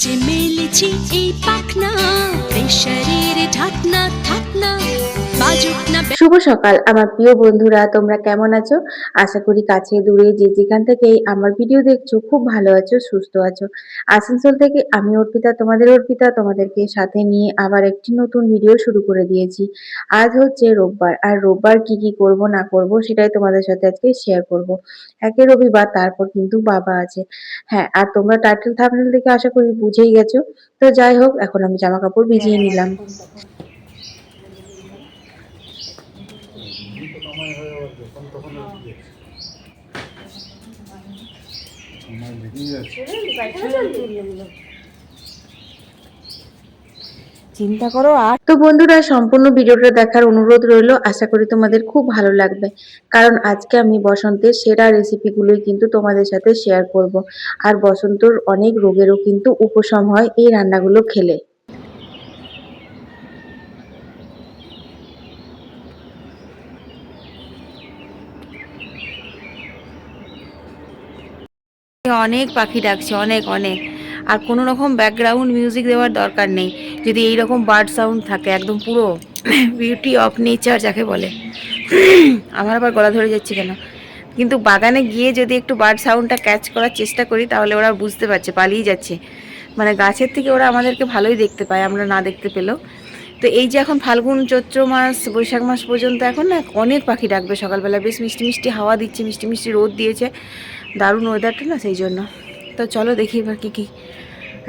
যে মেলেছি এই পাখনা, প্রেশারের ঢাকনা থাকনা, বাজুক না। শুভ সকাল আমার প্রিয় বন্ধুরা, তোমরা কেমন আছো? আশা করি কাছে দূরে যে যেখান থেকেই আমার ভিডিও দেখছো খুব ভালো আছো, সুস্থ আছো। আসানসোল থেকে আমি অর্পিতা, তোমাদেরকে সাথে নিয়ে আবার একটি নতুন ভিডিও শুরু করে দিয়েছি। আজ হচ্ছে রোববার, আর রোববার কি কি করব না করব সেটাই তোমাদের সাথে আজকে শেয়ার করব। একে রবিবার, তারপর কিন্তু বাবা আছে। হ্যাঁ, আর তোমরা টাইটেল থাম্বনেল দেখে আশা করি বুঝেই গেছো। তো যাই হোক, এখন আমি জামা কাপড় ভিজিয়ে নিলাম। চিন্তা করো। আর তো বন্ধুরা, সম্পূর্ণ ভিডিওটা দেখার অনুরোধ রইল, আশা করি তোমাদের খুব ভালো লাগবে। কারণ আজকে আমি বসন্তের সেরা রেসিপিগুলোই কিন্তু তোমাদের সাথে শেয়ার করব। আর বসন্তর অনেক রোগেরও কিন্তু উপশম হয় এই রান্নাগুলো খেলে। অনেক পাখি ডাকছে, অনেক অনেক। আর কোনো রকম ব্যাকগ্রাউন্ড মিউজিক দেওয়ার দরকার নেই, যদি এই রকম বার্ড সাউন্ড থাকে, একদম পুরো বিউটি অফ নেচার যাকে বলে। আমার আবার গলা ধরে যাচ্ছে কেন? কিন্তু বাগানে গিয়ে যদি একটু বার্ড সাউন্ডটা ক্যাচ করার চেষ্টা করি, তাহলে ওরা বুঝতে পারছে পালিয়ে যাচ্ছে। মানে গাছের থেকে ওরা আমাদেরকে ভালোই দেখতে পায়, আমরা না দেখতে পেলেও। তো এই যে এখন ফাল্গুন চৈত্র মাস বৈশাখ মাস পর্যন্ত এখন না অনেক পাখি ডাকবে সকালবেলা, বেশ মিষ্টি মিষ্টি হাওয়া দিচ্ছে, মিষ্টি মিষ্টি রোদ দিয়েছে, দারুণ ওয়েদারটা না, সেই জন্য। তো চলো দেখি এবার কী কী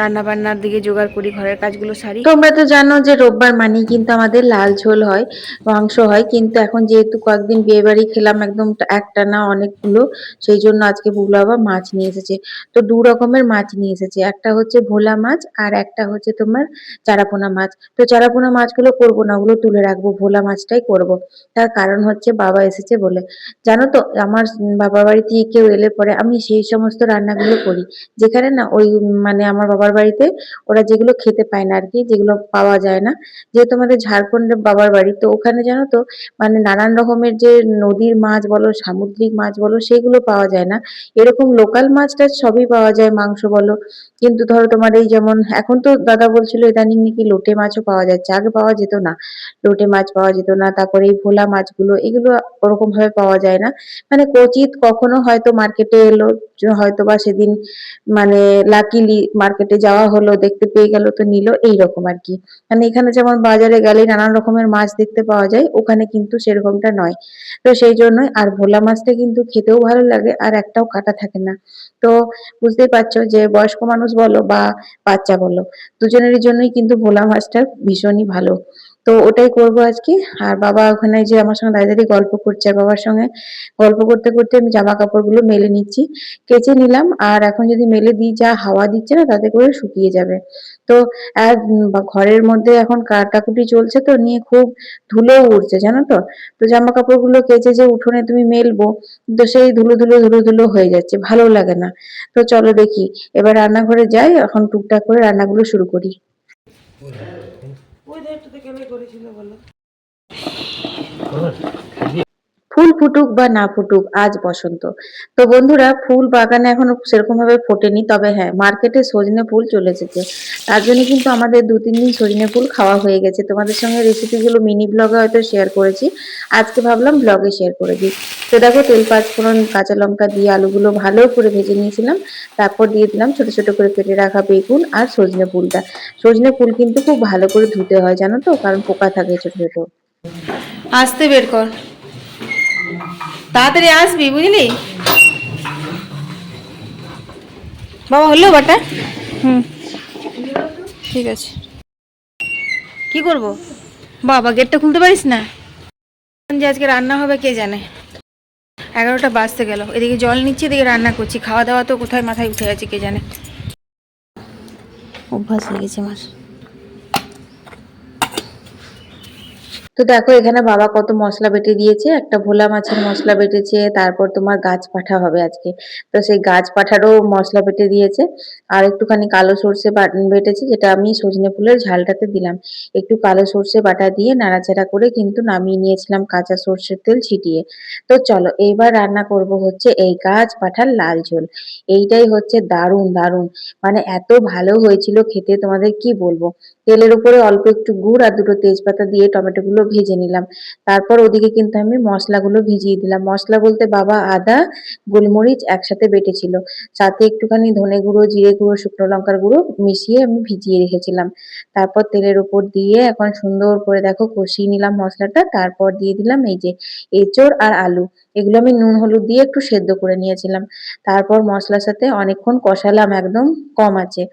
রান্না বান্নার দিকে জোগাড় করি, ঘরের কাজগুলো সারি। তোমরা তো জানো যে রোববার মানেই কিন্তু আমাদের লাল ঝোল হয়, মাংস হয়। কিন্তু এখন যেহেতু কয়েকদিন বিয়ে বাড়ি খেলাম একদম একটানা অনেকগুলো, সেই জন্য আজকে বুবলা বাবা মাছ নিয়ে এসেছে। তো দু রকমের মাছ নিয়ে এসেছে, একটা হচ্ছে ভোলা মাছ আর একটা হচ্ছে তোমার চারাপোনা মাছ। তো চারাপোনা মাছগুলো করবো না, ওগুলো তুলে রাখবো, ভোলা মাছটাই করব। তার কারণ হচ্ছে বাবা এসেছে বলে। জানো তো, আমার বাবার বাড়ি থেকে কেউ এলে পরে আমি সেই সমস্ত রান্নাগুলো করি যেখানে না ওই মানে আমার বাবার বাড়িতে ওরা যেগুলো খেতে পায় না আর কি, যেগুলো পাওয়া যায় না। যেহেতু আমাদের ঝাড়খণ্ডের বাবার বাড়ি, তো ওখানে জানো তো মানে নানান রকমের যে নদীর মাছ বলো, সামুদ্রিক মাছ বলো, সেগুলো পাওয়া যায় না। এরকম লোকাল মাছটা সবই পাওয়া যায়, মাংস বলো। কিন্তু ধরো তোমার এই যেমন এখন তো দাদা বলছিল ইদানিং নাকি লোটে মাছও পাওয়া যাচ্ছে, আগে পাওয়া যেত না। লোটে মাছ পাওয়া যেত না, তারপরে এই ভোলা মাছগুলো, এগুলো ওরকম ভাবে পাওয়া যায় না। মানে কচিত কখনো হয়তো মার্কেটে এলো, হয়তো বা সেদিন মানে লাকিলি মার্কেটে যাওয়া হলো, দেখতে পেয়ে গেল তো নিল, এইরকম আর কি। মানে এখানে যেমন বাজারে গেলে নানান রকমের মাছ দেখতে পাওয়া যায়, ওখানে কিন্তু সেরকমটা নয়। তো সেই জন্যই। আর ভোলা মাছটা কিন্তু খেতেও ভালো লাগে, আর একটাও কাটা থাকে না। তো বুঝতেই পারছো যে বয়স্ক মানুষ বলো বা বাচ্চা বলো, দুজনেরই জন্যই কিন্তু ভোলা মাছটা ভীষণই ভালো। তো ওটাই করব আজকে। আর বাবা ওখানে যে আমার সঙ্গে দাঁড়িয়ে দাঁড়িয়ে গল্প করছে, আর বাবার সঙ্গে গল্প করতে করতে আমি জামা কাপড়গুলো মেলে নিচ্ছি, কেচে নিলাম। আর এখন যদি মেলে দিই, যা হাওয়া দিচ্ছে না, তাতে করে শুকিয়ে যাবে। তো আর ঘরের মধ্যে এখন কাটাকুটি চলছে, তো নিয়ে খুব ধুলোও উঠছে জানো তো। তো জামা কাপড়গুলো কেচে যে উঠোনে তুমি মেলবো, তো সেই ধুলো ধুলো ধুলো ধুলো হয়ে যাচ্ছে, ভালো লাগে না। তো চলো দেখি, এবার রান্নাঘরে যাই, এখন টুকটাক করে রান্নাগুলো শুরু করি। ফুল ফুটুক বা না ফুটুক, আজ বসন্ত। তো বন্ধুরা, ফুল বাগানে এখনো সেরকম ভাবে ফোটেনি, তবে হ্যাঁ মার্কেটে সজনে ফুল চলে এসেছে। তার জন্য কিন্তু আমাদের 2-3 দিন সজনে ফুল খাওয়া হয়ে গেছে। তোমাদের সঙ্গে রেসিপিগুলো মিনি ব্লগে হয়তো শেয়ার করেছি, আজকে ভাবলাম ব্লগে শেয়ার করে দিই। তো দেখো, তেল পাঁচফোড়ন কাঁচা লঙ্কা দিয়ে আলুগুলো ভালো করে ভেজে নিয়েছিলাম। তারপর দিয়ে দিলাম ছোট ছোট করে কেটে রাখা বেগুন আর সজনে ফুলটা। সজনে ফুল কিন্তু খুব ভালো করে ধুতে হয় জানো তো, কারণ পোকা থাকে ছোট ছোট। আসতে বের কর, তাড়াতাড়ি আসবি বুঝলি। বাবা হলো বাটা? হুম, ঠিক আছে। কি করব বাবা, গেটটা খুলতে পারিস না? যে আজকে রান্না হবে কে জানে। 11টা বাজতে গেল, এদিকে জল নিচ্ছি, এদিকে রান্না করছি, খাওয়া দাওয়া তো কোথায় মাথায় উঠে আছে কে জানে। অভ্যাস হয়ে গেছে আমার। তো দেখো এখানে বাবা কত মশলা বেটে দিয়েছে, একটা ভোলা মাছের মশলা বেটেছে, তারপর তোমার গাছ পাঠা হবে আজকে, তো সেই গাছ পাঠারও মশলা বেটে দিয়েছে। আর একটুখানি কালো সর্ষে বেটেছে, যেটা আমি সজনে ফুলের ঝালটাতে দিলাম। একটু কালো সর্ষে বাটা দিয়ে নাড়াচাড়া করে কিন্তু নামিয়ে নিয়েছিলাম কাঁচা সর্ষের তেল ছিটিয়ে। তো চলো এইবার রান্না করব হচ্ছে এই গাছ পাঠার লাল ঝোল। এইটাই হচ্ছে দারুণ দারুণ, মানে এত ভালো হয়েছিল খেতে, তোমাদের কি বলবো। তেলের উপরে অল্প একটু গুড় আর দুটো তেজপাতা দিয়ে টমেটো গুলো ভেজে নিলাম। তারপর ওদিকে কিন্তু আমি মশলাগুলো ভিজিয়ে দিলাম। মশলা বলতে বাবা আদা গোলমরিচ একসাথে বেটেছিল, সাথে একটুখানি ধনে গুঁড়ো জিরে গুঁড়ো শুকনো লঙ্কার গুঁড়ো মিশিয়ে আমি ভিজিয়ে রেখেছিলাম। তারপর তেলের উপর দিয়ে এখন সুন্দর করে দেখো কষিয়ে নিলাম মশলাটা। তারপর দিয়ে দিলাম এই যে এঁচড় আর আলু, এগুলো আমি নুন হলুদ দিয়ে একটু সেদ্ধ করে নিয়েছিলাম। তারপর মশলার সাথে অনেকক্ষণ কষালাম একদম কম আঁচে।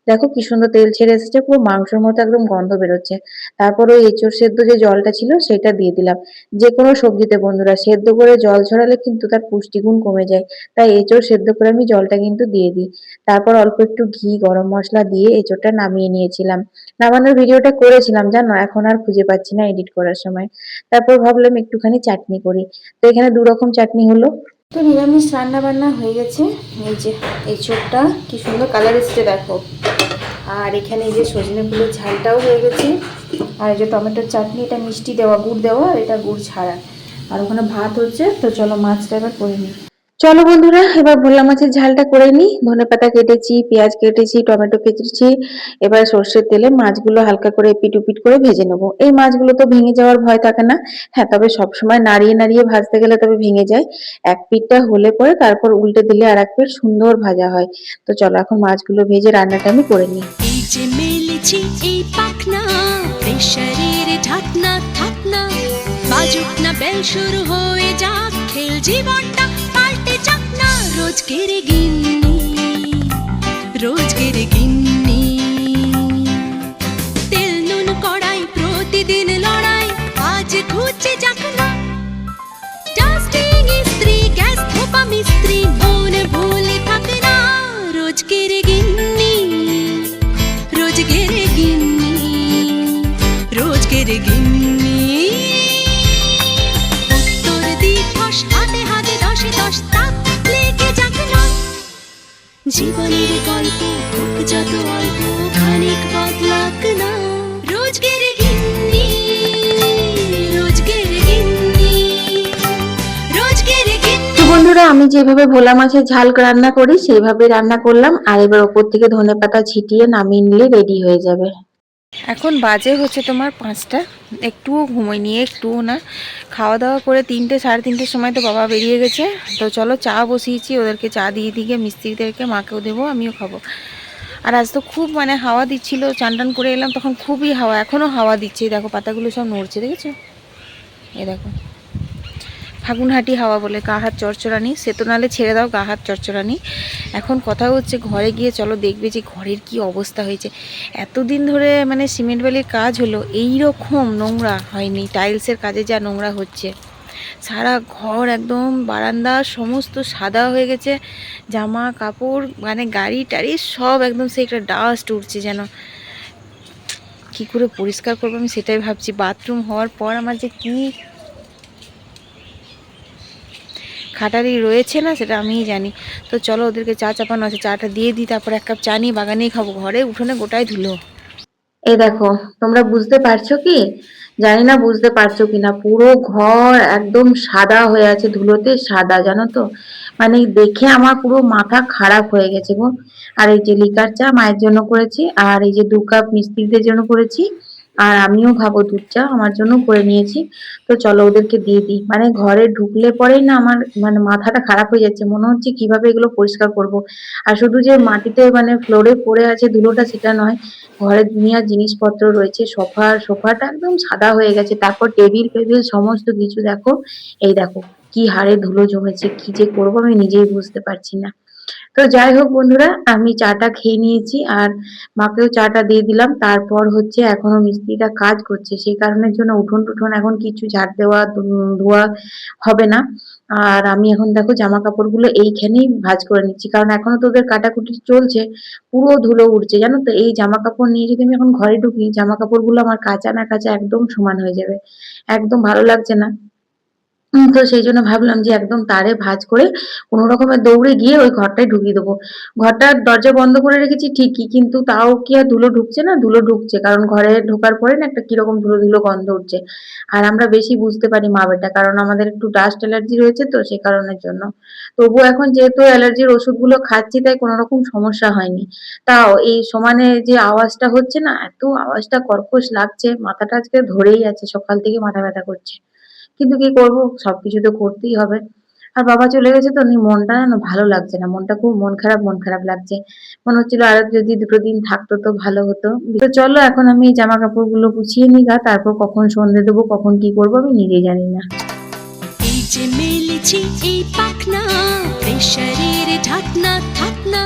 দেখো কি সুন্দর তেল ছেড়ে এসেছে, পুরো মাংসের মতো একদম গন্ধ বেরোচ্ছে। তারপর ওই এঁচোড় সেদ্ধ যে জলটা ছিল সেটা দিয়ে দিলাম। যে কোনো সবজিতে বন্ধুরা সেদ্ধ করে জল ছড়ালে কিন্তু তার পুষ্টিগুণ কমে যায়, তাই এঁচোড় সেদ্ধ করে আমি জলটা কিন্তু দিয়ে দিই। তারপর অল্প একটু ঘি গরম মশলা দিয়ে এঁচোড়টা নামিয়ে নিয়েছিলাম। নামানোর ভিডিওটা করেছিলাম জানো, এখন আর খুঁজে পাচ্ছি না এডিট করার সময়। তারপর ভাবলাম একটুখানি চাটনি করি, তো এখানে দু রকম চাটনি হলো। তো নিরামিষ রান্না বান্না হয়ে গেছে। এই যে এঁচোড়টা কি সুন্দর কালার এসছে দেখো, আর এখানে এই যে সজনে ফুলের ঝালটাও হয়ে গেছে, আর এই যে টমেটোর চাটনি, এটা মিষ্টি দেওয়া গুড় দেওয়া আর এটা গুড় ছাড়া। আর ওখানে ভাত হচ্ছে। তো চলো মাছটা এবার করে নিই। চলো বন্ধুরা এবার ভোলা মাছের ঝালটা করে নিই। ধনেপাতা কেটেছি, পেঁয়াজ কেটেছি, টমেটো কেটেছি। এবার সর্ষের তেলে মাছগুলো হালকা করে এপিট ওপিট করে ভেজে নেবো। এই মাছগুলো তো ভেঙে যাওয়ার ভয় থাকে না। হ্যাঁ, তবে সবসময় নাড়িয়ে নাড়িয়ে ভাজতে গেলে তবে ভেঙে যায়। এক পিঠটা হলে পরে তারপর উল্টে দিলে আর এক পিঠ সুন্দর ভাজা হয়। তো চলো এখন মাছগুলো ভেজে রান্নাটা আমি করে নিই। এই যে মেলেছি এই পাখনা, প্রেশারের ঢাকনা থাকনা, বাজুক না বেল শুরু হয়ে যাক, খেল জীবনটা পাল্টে যাক না। রোজকের গিন্নি, রোজকের গিন্নি, তেল নুন কড়াই প্রতিদিন লড়াই, আজ ঘুচে যাক না। ডাস্টিং ইস্ত্রি গ্যাস ধোপা মিস্ত্রি, মন ভুলে থাক না। রোজকের গিন্নি, রোজকের গিন্নি, রোজকের গিন্নি। উত্তর দিবস হাতে হাতে দশে দশ তাক লেগে যাক না। জীবনের গল্প হোক যত অল্প, খানিক বদলাক না। রোজকের গিন্নি, রোজকের গিন্নি, রোজকের গিন্নি। তো বন্ধুরা আমি যেভাবে ভোলা মাছের ঝাল রান্না করি সেইভাবে রান্না করলাম, আর এবার ওপর থেকে ধনেপাতা ছিটিয়ে নামিয়ে নিলে রেডি হয়ে যাবে। এখন বাজে হচ্ছে তোমার 5টা, একটুও ঘুমোইনি, একটুও না। খাওয়া দাওয়া করে 3টে সাড়ে 3টের সময় তো বাবা বেরিয়ে গেছে। তো চলো চা বসিয়েছি, ওদেরকে চা দিয়ে দিয়ে মিস্ত্রিদেরকে, মাকেও দেবো, আমিও খাবো। আর আজ তো খুব মানে হাওয়া দিচ্ছিল, চান টান করে এলাম তখন খুবই হাওয়া, এখনও হাওয়া দিচ্ছে। দেখো পাতাগুলো সব নড়ছে, দেখেছো? এই দেখো ফাগুনহাটি হাওয়া বলে, গা হাত চরচরানি। সে তো নালে ছেড়ে দাও, গা হাত চরচরানি। এখন কথা হচ্ছে ঘরে গিয়ে চলো দেখবে যে ঘরের কি অবস্থা হয়েছে। এতদিন ধরে মানে সিমেন্ট বালির কাজ হলো, এই রকম নোংরা হয়নি। টাইলসের কাজে যা নোংরা হচ্ছে, সারা ঘর একদম বারান্দা সমস্ত সাদা হয়ে গেছে। জামা কাপড় মানে গাড়ি টাড়ি সব একদম সে একটা ডাস্ট উঠছে যেন। কি করে পরিষ্কার করবো আমি সেটাই ভাবছি। বাথরুম হওয়ার পর আমার যে কি খাটারি রয়েছে না, সেটা আমিই জানি। তো চলো ওদেরকে চা চাপানো আছে, চাটা দিয়ে দিই, তারপর এক কাপ চা নিয়ে বাগানেই খাবো। ঘরে উঠোনে গোটায় ধুলো। এই দেখো তোমরা বুঝতে পারছো কি, জানি না বুঝতে পারছো কিনা, পুরো ঘর একদম সাদা হয়ে আছে, ধুলোতে সাদা, জানো তো। মানে দেখে আমার পুরো মাথা খারাপ হয়ে গেছে গো। আর এই যে লিকার চা মায়ের জন্য করেছি, আর এই যে 2 কাপ মিস্ত্রিদের জন্য করেছি, আর আমিও খাবো দুধ চা, আমার জন্য করে নিয়েছি। তো চলো ওদেরকে দিয়ে দিই। মানে ঘরে ঢুকলে পরেই না আমার মানে মাথাটা খারাপ হয়ে যাচ্ছে, মনে হচ্ছে কিভাবে এগুলো পরিষ্কার করব। আর শুধু যে মাটিতে মানে ফ্লোরে পড়ে আছে ধুলোটা সেটা নয়, ঘরে দুনিয়ার জিনিসপত্র রয়েছে, সোফাটা একদম সাদা হয়ে গেছে। তারপর টেবিল ফেবিল সমস্ত কিছু দেখো, এই দেখো কি হারে ধুলো জমেছে, কি যে করবো আমি নিজেই বুঝতে পারছি না। তো যাই হোক বন্ধুরা, আমি চাটা খেয়ে নিয়েছি আর মাকেও চাটা দিয়ে দিলাম। তারপর হচ্ছে এখনো মিস্ত্রিটা কাজ করছে, সেই কারণের জন্য উঠোন টুঠোন এখন কিছু ঝাড় দেওয়া ধোয়া হবে না। আর আমি এখন দেখো জামা কাপড়গুলো এইখানেই ভাঁজ করে নিচ্ছি, কারণ এখনো তো ওদের কাটাকুটি চলছে, পুরো ধুলো উঠছে জানো তো। এই জামা কাপড় নিয়ে যদি আমি এখন ঘরে ঢুকি, জামা কাপড়গুলো আমার কাচা না কাচা একদম সমান হয়ে যাবে, একদম ভালো লাগছে না। তো সেই জন্য ভাবলাম যে একদম তারে ভাঁজ করে কোনো রকমে দৌড়ে গিয়ে ওই ঘরটায় ঢুকিয়ে দেবো। ঘরটার দরজা বন্ধ করে রেখেছি ঠিকই, কিন্তু তাও কি আর ধুলো ঢুকছে না? ধুলো ঢুকছে, কারণ ঘরে ঢোকার পরে না একটা কিরকম ধুলো ধুলো গন্ধ উঠছে। আর আমরা বেশি বুঝতে পারি মা বেটা, কারণ আমাদের একটু ডাস্ট অ্যালার্জি রয়েছে, তো সেই কারণের জন্য। তবুও এখন যেহেতু অ্যালার্জির ওষুধগুলো খাচ্ছি, তাই কোনো রকম সমস্যা হয়নি। তাও এই সমানে যে আওয়াজটা হচ্ছে না, এত আওয়াজটা কর্কশ লাগছে, মাথাটা আজকে ধরেই আছে, সকাল থেকে মাথা ব্যথা করছে। কিন্তু কি করব, সবকিছু তো করতেই হবে। আর বাবা চলে গেছে তো মনটা যেন ভালো লাগছে না, মনটা খুব মন খারাপ লাগছে। মনে হচ্ছিল আর যদি 2টো দিন থাকতো তো ভালো হতো। তো চলো এখন আমি এই জামা কাপড়গুলো গুছিয়ে নিই গা, তারপর কখন সন্ধে দেবো, কখন কি করবো আমি নিজেই জানি না। এই যে মেলেছি এই পাখনা, প্রেশারের ঢাকনা থাকনা,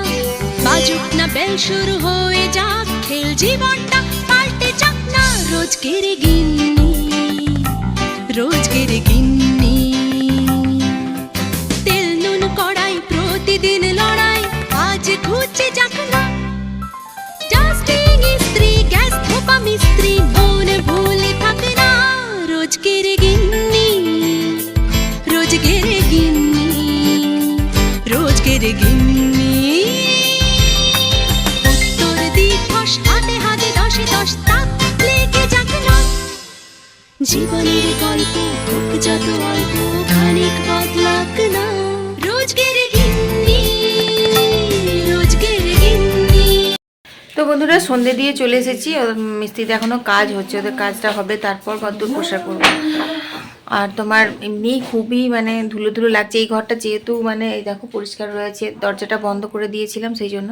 বাজুক না বেল শুরু হয়ে যাক, খেল জীবনটা পাল্টে যাক না। রোজকের গিন্নি, রোজকের গিন্নি, তেল নুন কড়াই প্রতিদিন লড়াই, আজ ঘুচে যাক না। ডাস্টিং ইস্ত্রি গ্যাস ধোপা মিস্ত্রি, মন ভুলে থাকে না। রোজকের গিন্নি, রোজকের গিন্নি, রোজকের গিন্নি। উত্তর দিবস হাতে হাতে 10-10 তাক লেগে যাক না। জীবনের গল্প হোক যত অল্প, খানিক বদলাক না। রোজকের গিন্নি, রোজকের গিন্নি। তো বন্ধুরা সন্ধে দিয়ে চলে এসেছি, মিস্ত্রিতে এখনও কাজ হচ্ছে, ওদের কাজটা হবে তারপর ঘরদোর পরিষ্কার করবো। আর তোমার এমনি খুবই মানে ধুলো ধুলো লাগছে। এই ঘরটা যেহেতু মানে এই দেখো পরিষ্কার রয়েছে, দরজাটা বন্ধ করে দিয়েছিলাম, সেই জন্য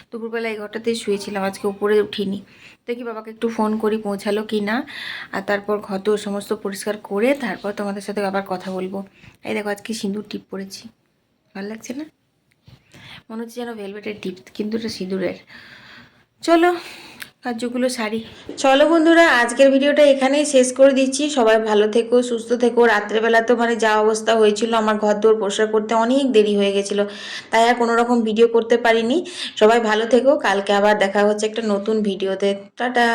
দুপুরবেলা এই ঘরটাতে শুয়েছিলাম, আজকে উপরে উঠিনি। দেখি বাবাকে একটু ফোন করি পৌঁছালো কি না, আর তারপর ঘরদোর সমস্ত পরিষ্কার করে তারপর তোমাদের সাথে আবার কথা বলবো। এই দেখো আজকে সিঁদুর টিপ পরেছি, ভালো লাগছে না? মনে হচ্ছে যেন ভেলভেটের টিপ, কিন্তু এটা সিঁদুরের। চলো কার্যগুলো সারি। চলো বন্ধুরা, আজকের ভিডিওটা এখানেই শেষ করে দিচ্ছি। সবাই ভালো থেকো, সুস্থ থেকো। রাত্রেবেলা তো মানে যা অবস্থা হয়েছিল, আমার ঘর দোর পরিষ্কার করতে অনেক দেরি হয়ে গেছিলো, তাই আর কোনো রকম ভিডিও করতে পারিনি। সবাই ভালো থেকো, কালকে আবার দেখা হচ্ছে একটা নতুন ভিডিওতে। টাটা।